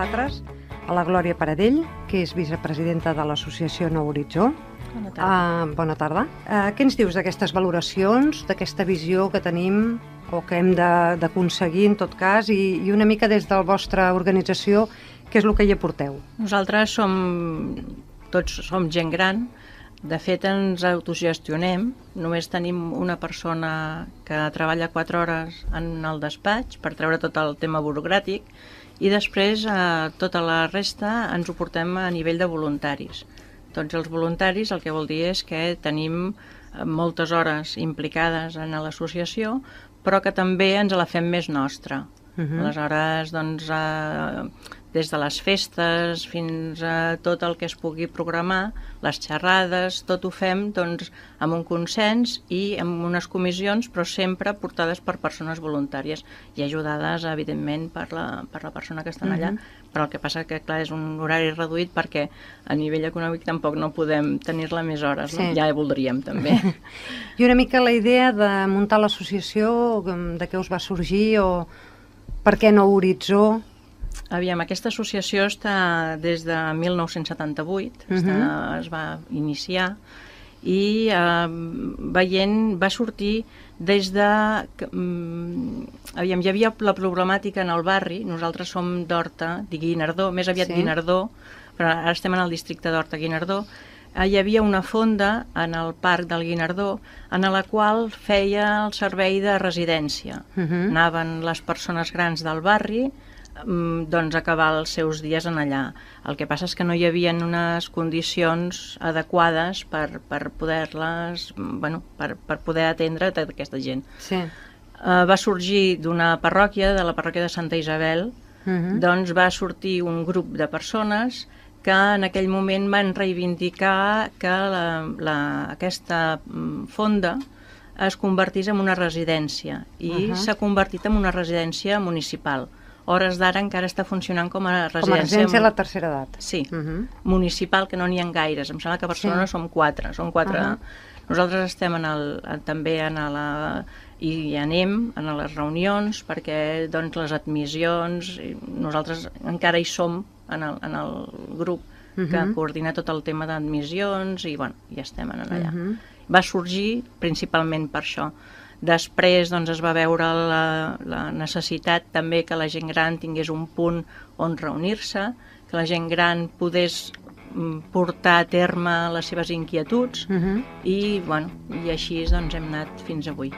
nosaltres a la Glòria Paradell, que és vicepresidenta de l'associació Nou Horitzó. Bona tarda. Bona tarda. Què ens dius d'aquestes valoracions, d'aquesta visió que tenim o que hem d'aconseguir en tot cas i una mica des de la vostra organització, què és el que hi aporteu? Nosaltres tots som gent gran. De fet, ens autogestionem. Només tenim una persona que treballa 4 hores en el despatx per treure tot el tema burocràtic i després tota la resta ens ho portem a nivell de voluntaris. Tots els voluntaris el que vol dir és que tenim moltes hores implicades en l'associació, però que també ens la fem més nostra. Aleshores, doncs, des de les festes fins a tot el que es pugui programar, les xerrades, tot ho fem doncs, amb un consens i amb unes comissions, però sempre portades per persones voluntàries i ajudades, evidentment, per la persona que estan allà. Però el que passa que, clar, és un horari reduït perquè a nivell econòmic tampoc no podem tenir-la més hores, no? Ja voldríem, també. I una mica la idea de muntar l'associació, de què us va sorgir o per què Nou Horitzó? Aviam, aquesta associació està des de 1978, es va iniciar i va sortir des de... Aviam, hi havia la problemàtica en el barri, nosaltres som d'Horta, de Guinardó, més aviat Guinardó, però ara estem en el districte d'Horta-Guinardó. Hi havia una fonda en el parc del Guinardó en la qual feia el servei de residència. Anaven les persones grans del barri doncs a acabar els seus dies en allà. El que passa és que no hi havia unes condicions adequades per poder-les, per poder atendre tota aquesta gent. Va sorgir d'una parròquia, de la parròquia de Santa Isabel, doncs va sortir un grup de persones que en aquell moment van reivindicar que aquesta fonda es convertís en una residència i s'ha convertit en una residència municipal. Hores d'ara encara està funcionant com a residència... Com a residència de la tercera edat. Sí, municipal, que no n'hi ha gaires. Em sembla que a Barcelona som 4. Nosaltres estem també i anem a les reunions perquè les admissions... Nosaltres encara hi som en el grup que coordina tot el tema d'admissions i ja estem allà. Va sorgir principalment per això. Després es va veure la necessitat també que la gent gran tingués un punt on reunir-se, que la gent gran podés portar a terme les seves inquietuds i així hem anat fins avui.